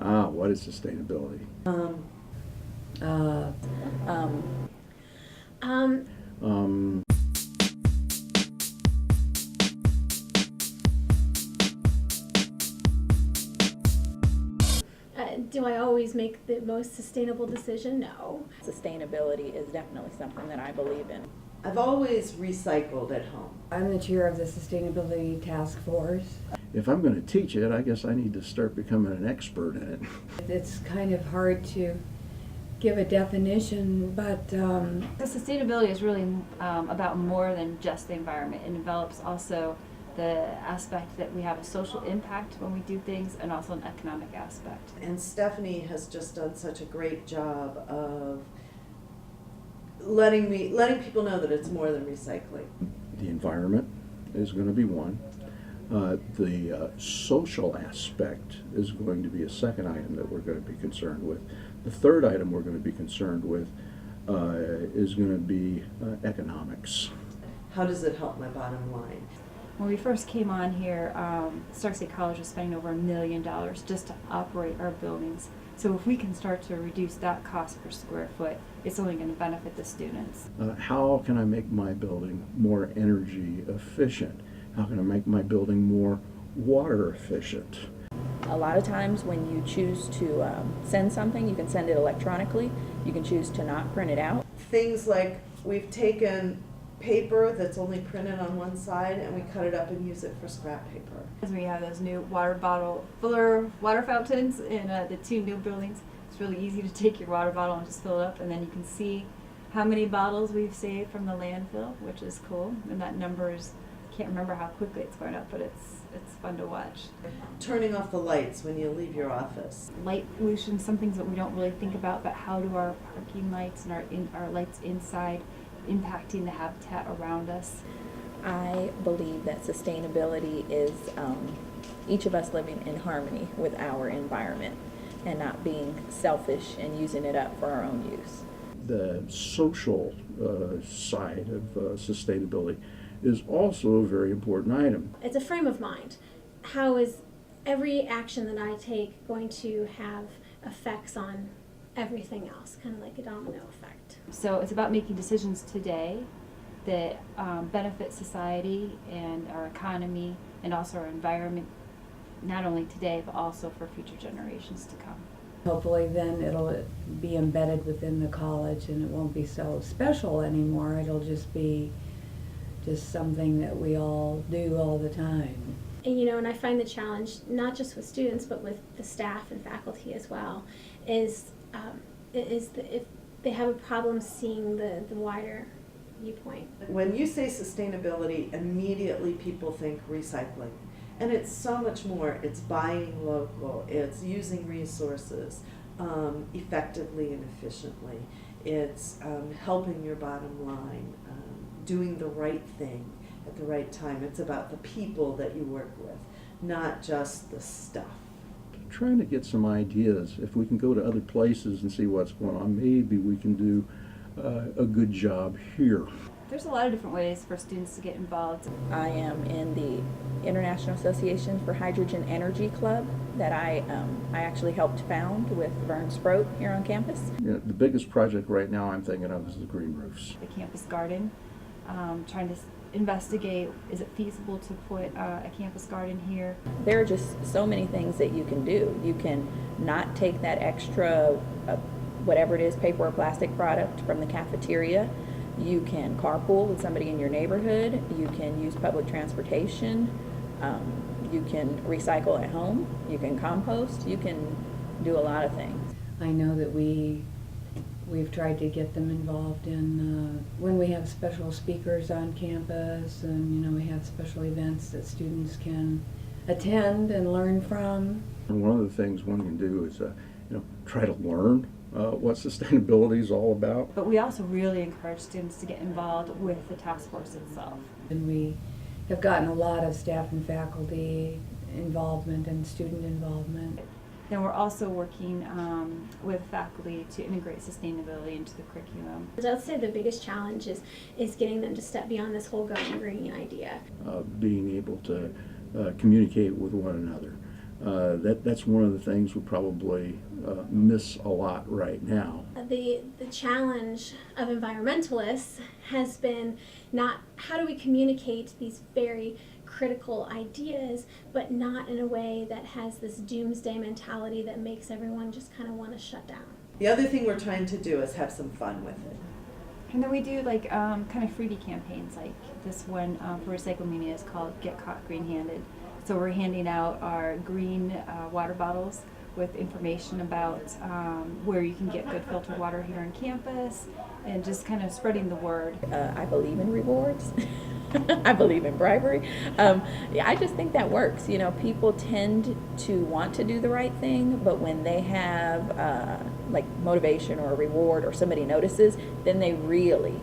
What is sustainability? Uh, Um, Um, do I always make the most sustainable decision? No. Sustainability is definitely something that I believe in. I've always recycled at home. I'm the chair of the Sustainability Task Force. if I'm going to teach it, I guess I need to start becoming an expert in it. It's kind of hard to give a definition, but So sustainability is really about more than just the environment. It envelops also the aspect that we have a social impact when we do things, and also an economic aspect. And Stephanie has just done such a great job of letting people know that it's more than recycling. The environment is going to be one. The social aspect is going to be a second item that we're going to be concerned with. The third item we're going to be concerned with is going to be economics. How does it help my bottom line? When we first came on here, Stark State College was spending over $1 million just to operate our buildings. So if we can start to reduce that cost per square foot, it's only going to benefit the students. How can I make my building more energy efficient? How can I make my building more water efficient? A lot of times when you choose to send something, you can send it electronically. You can choose to not print it out. Things like we've taken paper that's only printed on one side and we cut it up and use it for scrap paper. As we have those new water bottle filler water fountains in the 2 new buildings, it's really easy to take your water bottle and just fill it up, and then you can see how many bottles we've saved from the landfill, which is cool. And that number is, can't remember how quickly it's going up, but it's fun to watch. Turning off the lights when you leave your office. Light pollution, some things that we don't really think about, but how do our parking lights and our lights inside impacting the habitat around us? I believe that sustainability is each of us living in harmony with our environment and not being selfish and using it up for our own use. The social side of sustainability is also a very important item. It's a frame of mind. How is every action that I take going to have effects on everything else, kind of like a domino effect? So it's about making decisions today that benefit society and our economy and also our environment, not only today but also for future generations to come. hopefully then it'll be embedded within the college and it won't be so special anymore. It'll just be something that we all do all the time. And and I find the challenge, not just with students, but with the staff and faculty as well, is if they have a problem seeing the wider viewpoint. When you say sustainability, immediately people think recycling. And it's so much more. It's buying local, it's using resources effectively and efficiently. It's helping your bottom line, doing the right thing at the right time. It's about the people that you work with, not just the stuff. Trying to get some ideas. If we can go to other places and see what's going on, maybe we can do a good job here. There's a lot of different ways for students to get involved. I am in the International Association for Hydrogen Energy Club that I actually helped found with Vern Sproat here on campus. The biggest project right now I'm thinking of is the green roofs. The campus garden, trying to investigate, is it feasible to put a campus garden here? There are just so many things that you can do. You can not take that extra, whatever it is, paper or plastic product from the cafeteria. You can carpool with somebody in your neighborhood. You can use public transportation. You can recycle at home. You can compost. You can do a lot of things. I know that we've tried to get them involved in when we have special speakers on campus, and we have special events that students can attend and learn from. And one of the things one can do is try to learn what sustainability is all about. But we also really encourage students to get involved with the task force itself. And we have gotten a lot of staff and faculty involvement and student involvement. Then we're also working with faculty to integrate sustainability into the curriculum. I'd say the biggest challenge is getting them to step beyond this whole going green idea. Being able to communicate with one another, That's one of the things we probably miss a lot right now. The challenge of environmentalists has been not how do we communicate these very critical ideas, but not in a way that has this doomsday mentality that makes everyone just kind of want to shut down. The other thing we're trying to do is have some fun with it. And then we do like kind of freebie campaigns, like this one for Recycle Media is called Get Caught Green-Handed. So we're handing out our green water bottles with information about where you can get good filtered water here on campus, and just kind of spreading the word. I believe in rewards. I believe in bribery. Yeah, I just think that works. You know, people tend to want to do the right thing, but when they have like motivation or a reward or somebody notices, then they really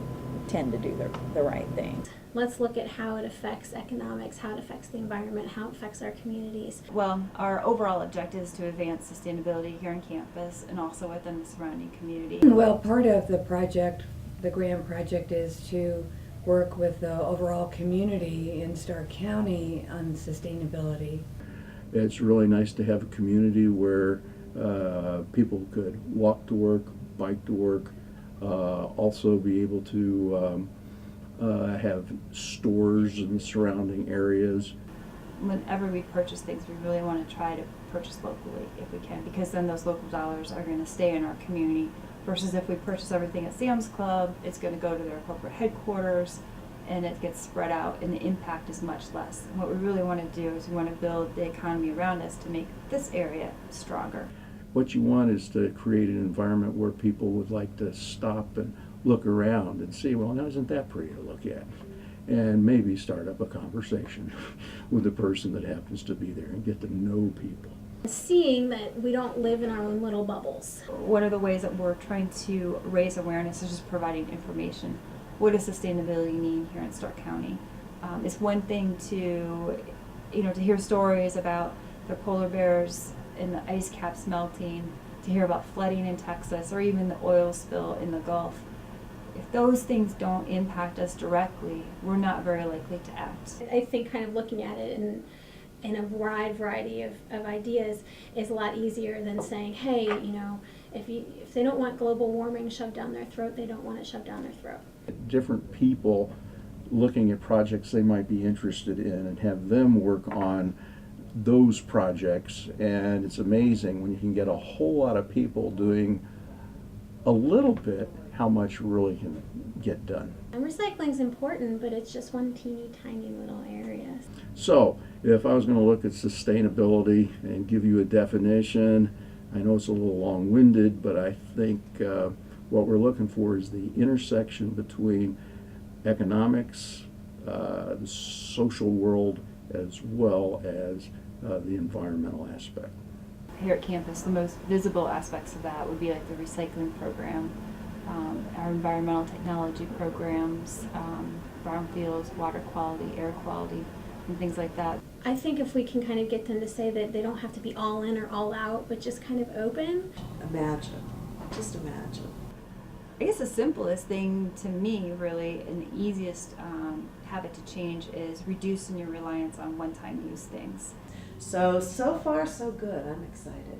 tend to do the right thing. Let's look at how it affects economics, how it affects the environment, how it affects our communities. Well, our overall objective is to advance sustainability here on campus and also within the surrounding community. Well, part of the project, the grant project, is to work with the overall community in Stark County on sustainability. It's really nice to have a community where people could walk to work, bike to work, also be able to have stores in the surrounding areas. Whenever we purchase things, we really want to try to purchase locally if we can, because then those local dollars are going to stay in our community, versus if we purchase everything at Sam's Club, it's going to go to their corporate headquarters and it gets spread out and the impact is much less. And what we really want to do is we want to build the economy around us to make this area stronger. What you want is to create an environment where people would like to stop and look around and see, well, now isn't that pretty to look at? And maybe start up a conversation with the person that happens to be there and get to know people. Seeing that we don't live in our own little bubbles. What are the ways that we're trying to raise awareness is just providing information. What does sustainability mean here in Stark County? It's one thing to hear stories about the polar bears and the ice caps melting, to hear about flooding in Texas, or even the oil spill in the Gulf. If those things don't impact us directly, we're not very likely to act. I think kind of looking at it in a wide variety of ideas is a lot easier than saying, hey, if they don't want global warming shoved down their throat, they don't want it shoved down their throat. Different people looking at projects they might be interested in and have them work on those projects, and it's amazing when you can get a whole lot of people doing a little bit, how much really can get done. And recycling's important, but it's just one teeny tiny little area. So, if I was going to look at sustainability and give you a definition, I know it's a little long-winded, but I think what we're looking for is the intersection between economics, the social world, as well as the environmental aspect. Here at campus, the most visible aspects of that would be like the recycling program, our environmental technology programs, brownfields, water quality, air quality, and things like that. I think if we can kind of get them to say that they don't have to be all in or all out, but just kind of open. Just imagine. I guess the simplest thing to me, really, and the easiest habit to change is reducing your reliance on one-time use things. So far so good. I'm excited.